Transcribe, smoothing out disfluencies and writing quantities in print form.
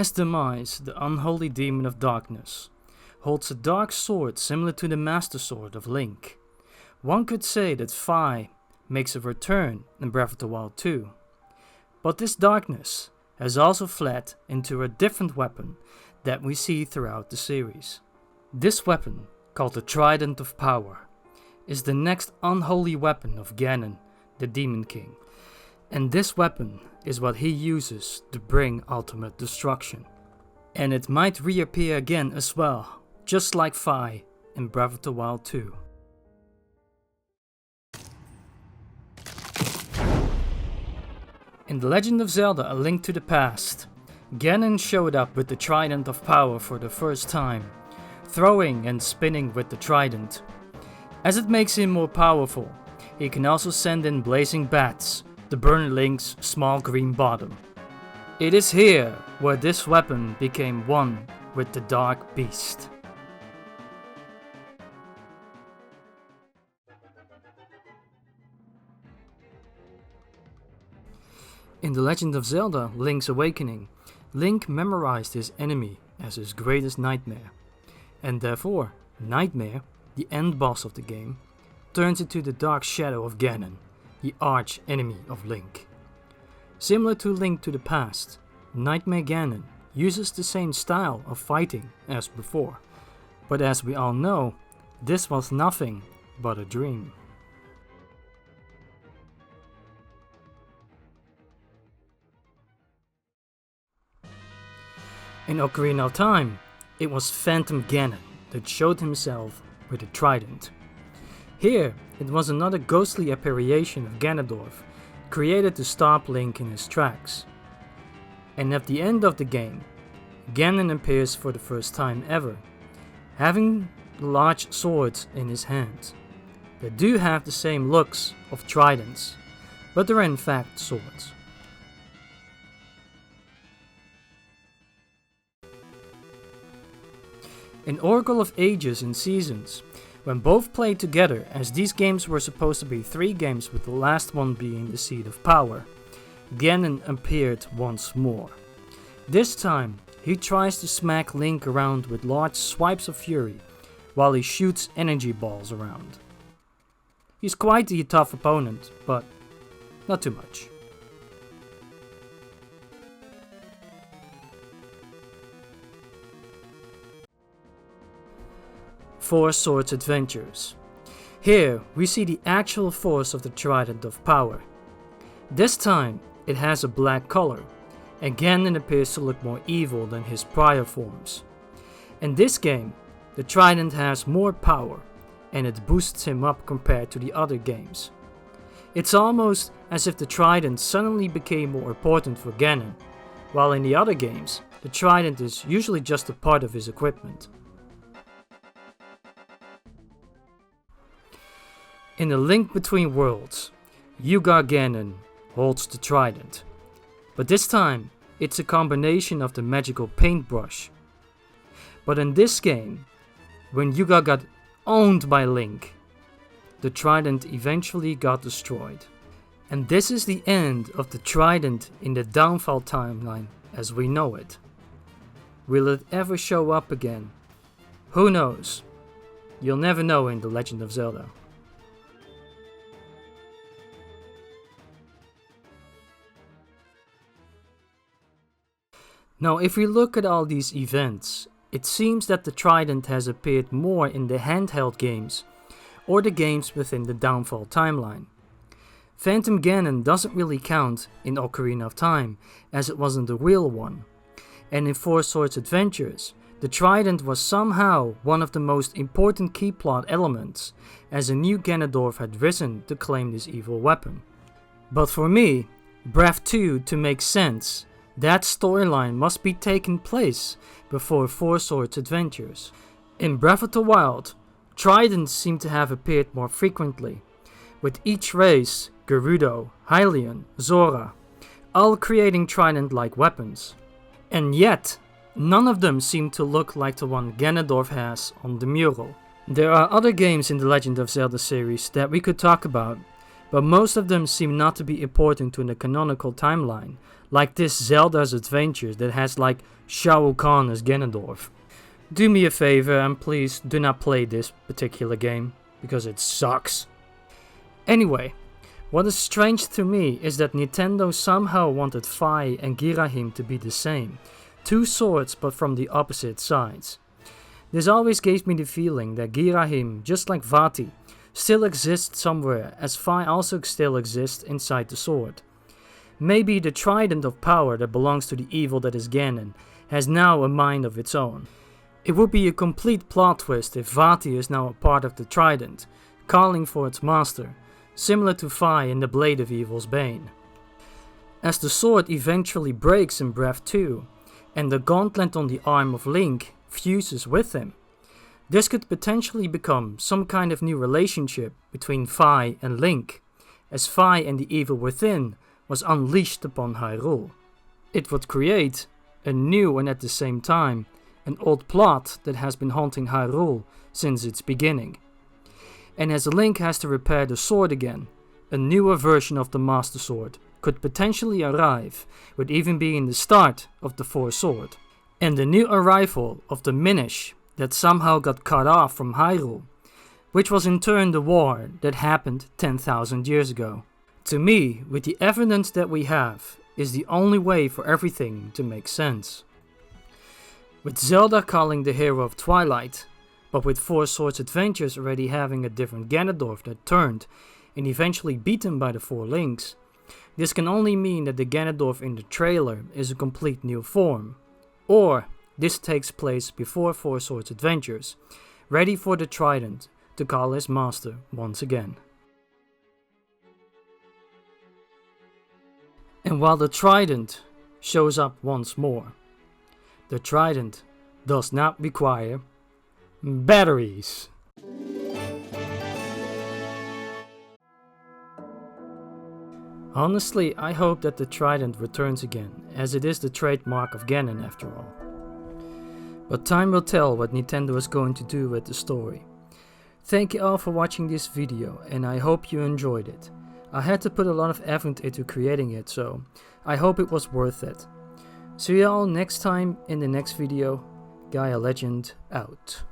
as Demise, the unholy demon of darkness, holds a dark sword similar to the Master Sword of Link. One could say that Fi makes a return in Breath of the Wild 2. But this darkness has also fled into a different weapon that we see throughout the series. This weapon, called the Trident of Power, is the next unholy weapon of Ganon, the Demon King. And this weapon is what he uses to bring ultimate destruction. And it might reappear again as well, just like Fi in Breath of the Wild 2. In The Legend of Zelda: A Link to the Past, Ganon showed up with the Trident of Power for the first time, throwing and spinning with the trident. As it makes him more powerful, he can also send in blazing bats to burn Link's small green bottom. It is here where this weapon became one with the Dark Beast. In The Legend of Zelda: Link's Awakening, Link memorized his enemy as his greatest nightmare, and therefore, Nightmare, the end boss of the game, turns into the dark shadow of Ganon, the arch enemy of Link. Similar to Link to the Past, Nightmare Ganon uses the same style of fighting as before, but as we all know, this was nothing but a dream. In Ocarina of Time, it was Phantom Ganon that showed himself with a trident. Here, it was another ghostly apparition of Ganondorf, created to stop Link in his tracks. And at the end of the game, Ganon appears for the first time ever, having large swords in his hands. They do have the same looks of tridents, but they're in fact swords. In Oracle of Ages and Seasons, when both played together, as these games were supposed to be 3 games with the last one being the Seed of Power, Ganon appeared once more. This time, he tries to smack Link around with large swipes of fury, while he shoots energy balls around. He's quite a tough opponent, but not too much. Four Swords Adventures. Here we see the actual force of the Trident of Power. This time it has a black color, and Ganon appears to look more evil than his prior forms. In this game, the Trident has more power, and it boosts him up compared to the other games. It's almost as if the Trident suddenly became more important for Ganon, while in the other games, the Trident is usually just a part of his equipment. In A Link Between Worlds, Yuga Ganon holds the Trident, but this time it's a combination of the magical paintbrush. But in this game, when Yuga got owned by Link, the Trident eventually got destroyed. And this is the end of the Trident in the Downfall timeline as we know it. Will it ever show up again? Who knows? You'll never know in The Legend of Zelda. Now, if we look at all these events, it seems that the Trident has appeared more in the handheld games, or the games within the Downfall timeline. Phantom Ganon doesn't really count in Ocarina of Time, as it wasn't a real one. And in Four Swords Adventures, the Trident was somehow one of the most important key plot elements, as a new Ganondorf had risen to claim this evil weapon. But for me, Breath 2 to make sense, that storyline must be taking place before Four Swords Adventures. In Breath of the Wild, Tridents seem to have appeared more frequently, with each race, Gerudo, Hylian, Zora, all creating Trident-like weapons. And yet, none of them seem to look like the one Ganondorf has on the mural. There are other games in the Legend of Zelda series that we could talk about, but most of them seem not to be important to the canonical timeline, like this Zelda's Adventures that has like Shao Kahn as Ganondorf. Do me a favor and please do not play this particular game, because it sucks. Anyway, what is strange to me is that Nintendo somehow wanted Fi and Ghirahim to be the same, two swords but from the opposite sides. This always gave me the feeling that Ghirahim, just like Vati, still exists somewhere, as Fi also still exists inside the sword. Maybe the Trident of Power that belongs to the evil that is Ganon has now a mind of its own. It would be a complete plot twist if Vati is now a part of the Trident, calling for its master, similar to Fi in the Blade of Evil's Bane. As the sword eventually breaks in Breath 2, and the gauntlet on the arm of Link fuses with him, this could potentially become some kind of new relationship between Fi and Link, as Fi and the evil within was unleashed upon Hyrule. It would create a new and at the same time an old plot that has been haunting Hyrule since its beginning. And as Link has to repair the sword again, a newer version of the Master Sword could potentially arrive, with even being the start of the Four Sword. And the new arrival of the Minish that somehow got cut off from Hyrule, which was in turn the war that happened 10,000 years ago. To me, with the evidence that we have, is the only way for everything to make sense. With Zelda calling the hero of Twilight, but with Four Swords Adventures already having a different Ganondorf that turned and eventually beaten by the Four Links, this can only mean that the Ganondorf in the trailer is a complete new form. Or this takes place before Four Swords Adventures, ready for the Trident to call his master once again. And while the Trident shows up once more, the Trident does not require batteries. Honestly, I hope that the Trident returns again, as it is the trademark of Ganon after all. But time will tell what Nintendo is going to do with the story. Thank you all for watching this video, and I hope you enjoyed it. I had to put a lot of effort into creating it, so I hope it was worth it. See you all next time in the next video. Gaia Legend out.